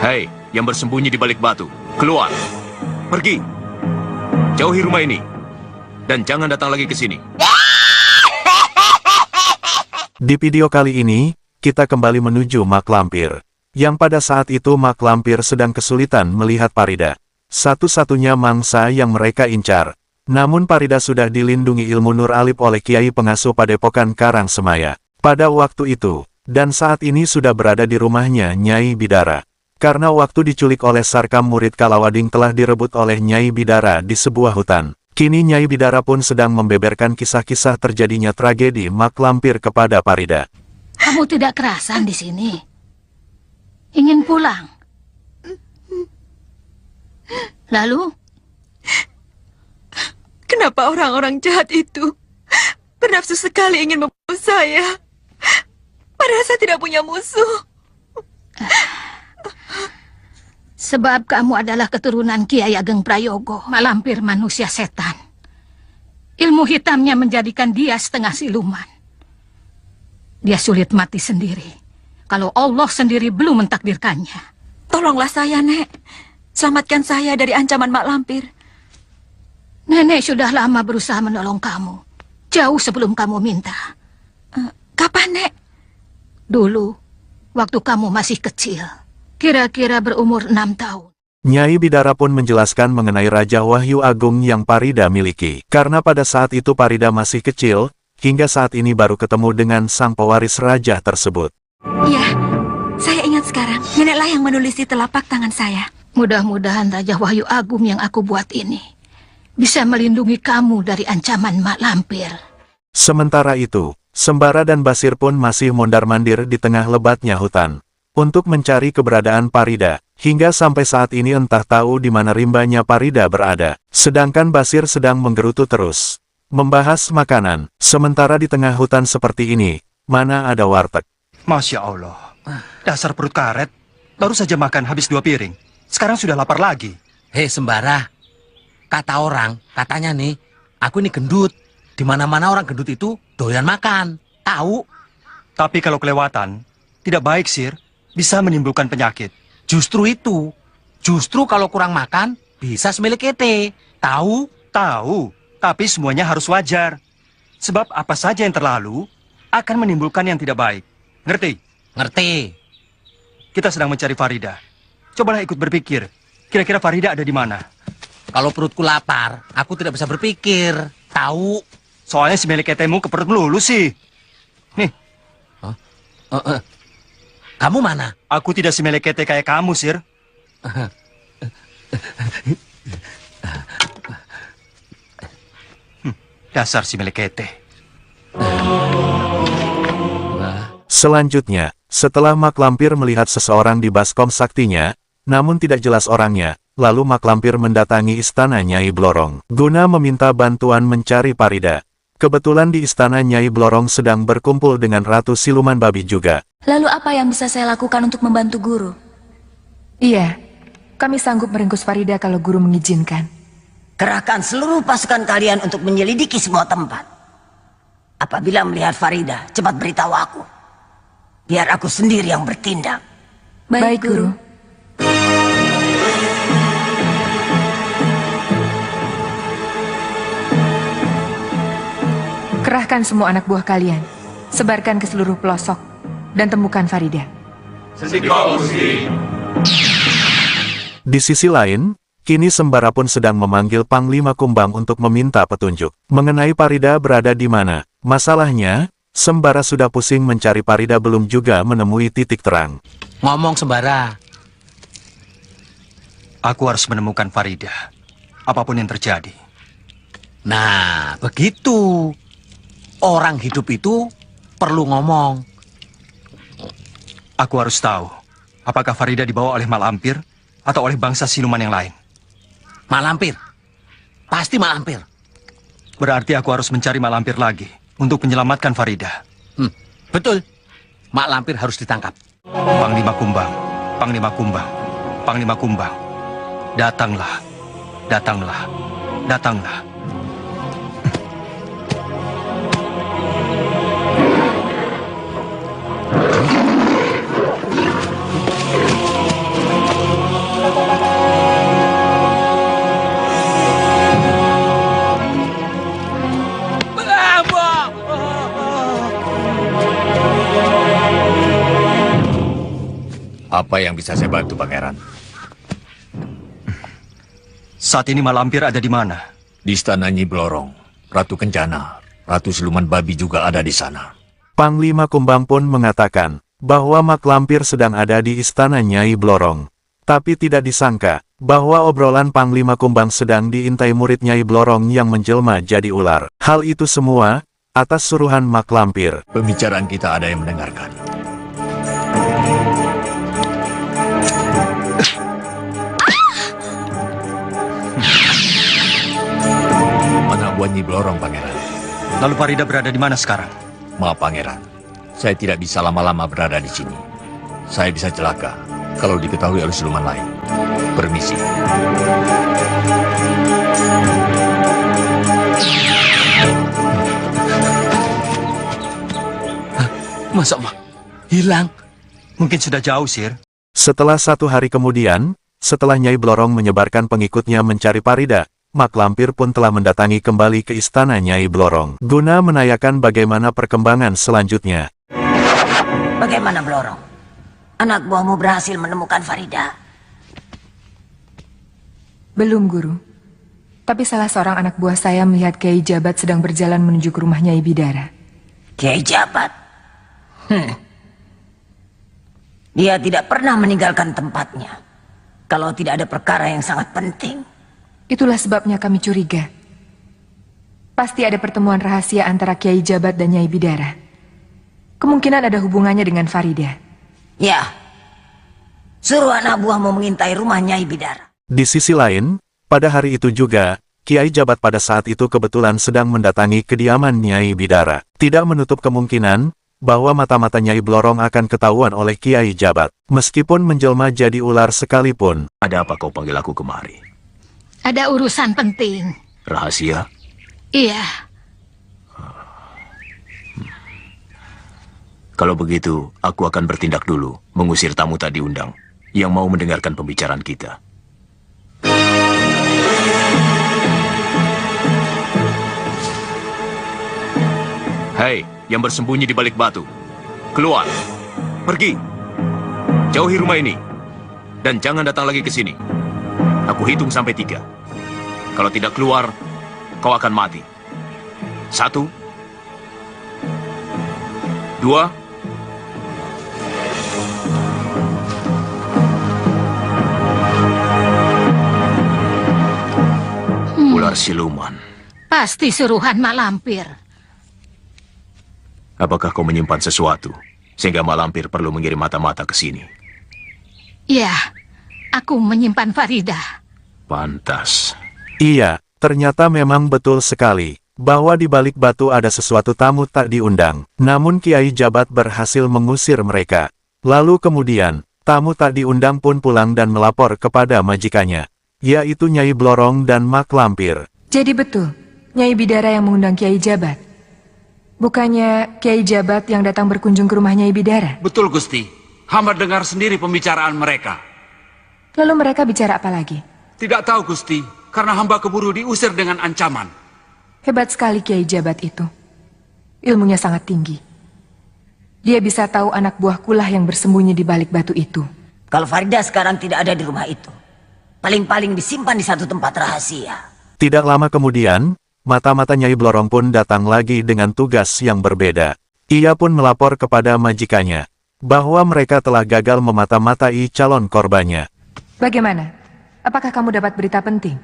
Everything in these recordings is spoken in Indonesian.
Hei, yang bersembunyi di balik batu, keluar. Pergi. Jauhi rumah ini. Dan jangan datang lagi ke sini. Di video kali ini, kita kembali menuju mak lampir. Yang pada saat itu mak lampir sedang kesulitan melihat Farida. Satu-satunya mangsa yang mereka incar. Namun Farida sudah dilindungi ilmu Nur Alip oleh Kiai Pengasuh Padepokan Karangsemaya. Pada waktu itu, dan saat ini sudah berada di rumahnya Nyai Bidara. Karena waktu diculik oleh Sarkam murid Kalawading telah direbut oleh Nyai Bidara di sebuah hutan. Kini Nyai Bidara pun sedang membeberkan kisah-kisah terjadinya tragedi mak lampir kepada Farida. Kamu tidak kerasan di sini? Ingin pulang? Lalu? Kenapa orang-orang jahat itu bernafsu sekali ingin membunuh saya? Padahal saya tidak punya musuh. Sebab kamu adalah keturunan Kiai Ageng Prayogo, malampir manusia setan. Ilmu hitamnya menjadikan dia setengah siluman. Dia sulit mati sendiri, kalau Allah sendiri belum mentakdirkannya. Tolonglah saya, Nek. Selamatkan saya dari ancaman mak lampir. Nenek sudah lama berusaha menolong kamu, jauh sebelum kamu minta. Kapan, Nek? Dulu, waktu kamu masih kecil. Kira-kira berumur 6 tahun. Nyai Bidara pun menjelaskan mengenai Raja Wahyu Agung yang Farida miliki. Karena pada saat itu Farida masih kecil, hingga saat ini baru ketemu dengan sang pewaris raja tersebut. Iya, saya ingat sekarang. Neneklah yang menulis di telapak tangan saya. Mudah-mudahan Raja Wahyu Agung yang aku buat ini bisa melindungi kamu dari ancaman mak lampir. Sementara itu, Sembara dan Basir pun masih mondar-mandir di tengah lebatnya hutan. Untuk mencari keberadaan Farida, hingga sampai saat ini entah tahu di mana rimbanya Farida berada. Sedangkan Basir sedang menggerutu terus, membahas makanan. Sementara di tengah hutan seperti ini, mana ada warteg. Masya Allah, dasar perut karet. Baru saja makan habis 2 piring. Sekarang sudah lapar lagi. Hei Sembara, kata orang, katanya nih, aku ini gendut. Di mana-mana orang gendut itu doyan makan, tahu? Tapi kalau kelewatan, tidak baik, Sir. Bisa menimbulkan penyakit. Justru itu. Justru kalau kurang makan, bisa semilekete. Tahu? Tahu, tapi semuanya harus wajar. Sebab apa saja yang terlalu, akan menimbulkan yang tidak baik. Ngerti? Ngerti. Kita sedang mencari Farida. Cobalah ikut berpikir. Kira-kira Farida ada di mana? Kalau perutku lapar, aku tidak bisa berpikir. Tahu? Soalnya si meleketemu ke perut melulu sih. Nih. Kamu mana? Aku tidak si melekete kayak kamu, Sir. Dasar si melekete. Selanjutnya, setelah mak lampir melihat seseorang di baskom saktinya, namun tidak jelas orangnya, lalu mak lampir mendatangi istana Nyai Blorong, guna meminta bantuan mencari Farida. Kebetulan di istana Nyai Blorong sedang berkumpul dengan Ratu Siluman Babi juga. Lalu apa yang bisa saya lakukan untuk membantu guru? Iya, kami sanggup meringkus Farida kalau guru mengizinkan. Kerahkan seluruh pasukan kalian untuk menyelidiki semua tempat. Apabila melihat Farida, cepat beritahu aku. Biar aku sendiri yang bertindak. Baik, guru. Kerahkan semua anak buah kalian, sebarkan ke seluruh pelosok, dan temukan Farida. Di sisi lain, kini Sembara pun sedang memanggil Panglima Kumbang untuk meminta petunjuk mengenai Farida berada di mana. Masalahnya, Sembara sudah pusing mencari Farida belum juga menemui titik terang. Ngomong Sembara. Aku harus menemukan Farida. Apapun yang terjadi. Nah, begitu. Orang hidup itu perlu ngomong. Aku harus tahu, apakah Farida dibawa oleh malampir atau oleh bangsa siluman yang lain. Malampir. Pasti malampir. Berarti aku harus mencari malampir lagi untuk menyelamatkan Farida. Betul. Mak lampir harus ditangkap. Panglima Kumbang, Panglima Kumbang, Panglima Kumbang. Datanglah, datanglah, datanglah. Apa yang bisa saya bantu, Pangeran? Saat ini Malampir ada di mana? Di istana Nyi Blorong, Ratu Kencana, Ratu Siluman Babi juga ada di sana. Panglima Kumbang pun mengatakan bahwa mak lampir sedang ada di istana Nyai Blorong. Tapi tidak disangka bahwa obrolan Panglima Kumbang sedang diintai murid Nyai Blorong yang menjelma jadi ular. Hal itu semua atas suruhan mak lampir. Pembicaraan kita ada yang mendengarkan. Mana buah Nyi Blorong, Pangeran? Lalu Farida berada di mana sekarang? Maaf, Pangeran. Saya tidak bisa lama-lama berada di sini. Saya bisa celaka kalau diketahui oleh siluman lain. Permisi. Masa hilang? Mungkin sudah jauh, Sir. Setelah 1 hari kemudian, setelah Nyai Blorong menyebarkan pengikutnya mencari Farida, mak lampir pun telah mendatangi kembali ke istana Nyai Blorong, guna menanyakan bagaimana perkembangan selanjutnya. Bagaimana Blorong? Anak buahmu berhasil menemukan Farida? Belum, Guru. Tapi salah seorang anak buah saya melihat Kiai Jabat sedang berjalan menuju ke rumah Nyai Bidara. Kiai Jabat? Dia tidak pernah meninggalkan tempatnya. Kalau tidak ada perkara yang sangat penting. Itulah sebabnya kami curiga. Pasti ada pertemuan rahasia antara Kiai Jabat dan Nyai Bidara. Kemungkinan ada hubungannya dengan Farida. Ya. Suruh anak buahmu mengintai rumah Nyai Bidara. Di sisi lain, pada hari itu juga, Kiai Jabat pada saat itu kebetulan sedang mendatangi kediaman Nyai Bidara. Tidak menutup kemungkinan bahwa mata-mata Nyai Blorong akan ketahuan oleh Kiai Jabat. Meskipun menjelma jadi ular sekalipun. Ada apa kau panggil aku kemari? Ada urusan penting. Rahasia? Iya. Kalau begitu, aku akan bertindak dulu, mengusir tamu tak diundang, yang mau mendengarkan pembicaraan kita. Hei, yang bersembunyi di balik batu. Keluar. Pergi. Jauhi rumah ini. Dan jangan datang lagi ke sini. Aku hitung sampai 3. Kalau tidak keluar, kau akan mati. 1, 2, 3. Ular siluman. Pasti suruhan mak lampir. Apakah kau menyimpan sesuatu, sehingga mak lampir perlu mengirim mata-mata ke sini? Ya, aku menyimpan Farida. Pantas. Iya, ternyata memang betul sekali, bahwa di balik batu ada sesuatu tamu tak diundang. Namun Kiai Jabat berhasil mengusir mereka. Lalu kemudian, tamu tak diundang pun pulang dan melapor kepada majikannya, yaitu Nyai Blorong dan mak lampir. Jadi betul, Nyai Bidara yang mengundang Kiai Jabat. Bukannya Kiai Jabat yang datang berkunjung ke rumah Nyai Bidara? Betul, Gusti. Hamba dengar sendiri pembicaraan mereka. Lalu mereka bicara apa lagi? Tidak tahu, Gusti, karena hamba keburu diusir dengan ancaman. Hebat sekali Kiai Jabat itu. Ilmunya sangat tinggi. Dia bisa tahu anak buah kulah yang bersembunyi di balik batu itu. Kalau Farida sekarang tidak ada di rumah itu, paling-paling disimpan di satu tempat rahasia. Tidak lama kemudian, mata-mata Nyai Blorong pun datang lagi dengan tugas yang berbeda. Ia pun melapor kepada majikannya bahwa mereka telah gagal memata-matai calon korbannya. Bagaimana? Apakah kamu dapat berita penting?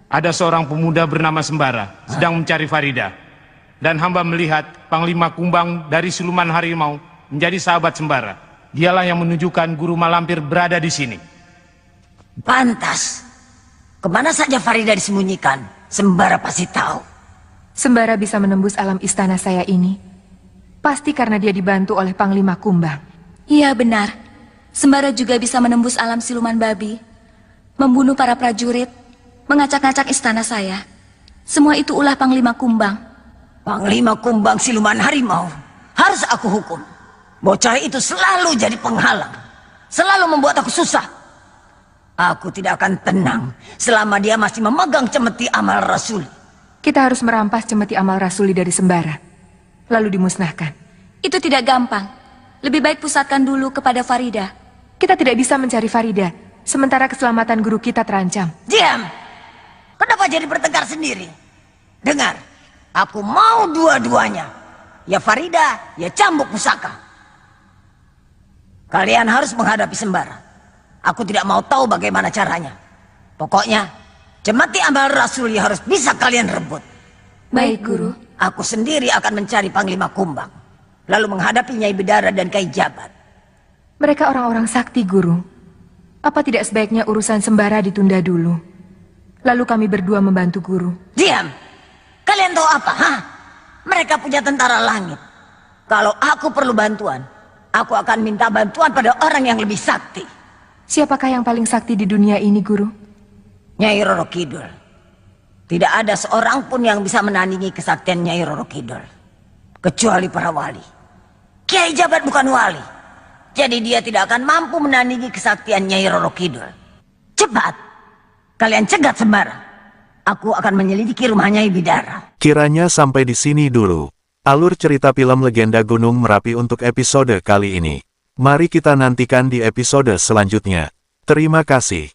Ada seorang pemuda bernama Sembara sedang mencari Farida. Dan hamba melihat Panglima Kumbang dari Siluman Harimau menjadi sahabat Sembara. Dialah yang menunjukkan Guru Malampir berada di sini. Pantas. Kemana saja Farida disembunyikan, Sembara pasti tahu. Sembara bisa menembus alam istana saya ini. Pasti karena dia dibantu oleh Panglima Kumbang. Iya benar. Sembara juga bisa menembus alam siluman babi, membunuh para prajurit, mengacak-ngacak istana saya. Semua itu ulah Panglima Kumbang. Panglima Kumbang Siluman Harimau harus aku hukum. Bocah itu selalu jadi penghalang, selalu membuat aku susah. Aku tidak akan tenang selama dia masih memegang cemeti amal Rasuli. Kita harus merampas cemeti amal Rasuli dari Sembara, lalu dimusnahkan. Itu tidak gampang. Lebih baik pusatkan dulu kepada Farida. Kita tidak bisa mencari Farida, sementara keselamatan guru kita terancam. Diam! Kenapa jadi bertengkar sendiri? Dengar, aku mau dua-duanya. Ya Farida, ya cambuk pusaka. Kalian harus menghadapi Sembara. Aku tidak mau tahu bagaimana caranya. Pokoknya, Cemeti Amal Rasuli harus bisa kalian rebut. Baik, Guru. Aku sendiri akan mencari Panglima Kumbang, lalu menghadapi Nyai Bidara dan Kai Jabat. Mereka orang-orang sakti, Guru. Apa tidak sebaiknya urusan Sembara ditunda dulu? Lalu kami berdua membantu Guru. Diam! Kalian tahu apa, hah? Mereka punya tentara langit. Kalau aku perlu bantuan, aku akan minta bantuan pada orang yang lebih sakti. Siapakah yang paling sakti di dunia ini, Guru? Nyai Roro Kidul. Tidak ada seorang pun yang bisa menandingi kesaktian Nyai Roro Kidul, kecuali para wali. Kiai Jabat bukan wali, jadi dia tidak akan mampu menandingi kesaktian Nyai Roro Kidul. Cepat, kalian cegat Sembara. Aku akan menyelidiki rumah Nyai Bidara. Kiranya sampai di sini dulu. Alur cerita film Legenda Gunung Merapi untuk episode kali ini. Mari kita nantikan di episode selanjutnya. Terima kasih.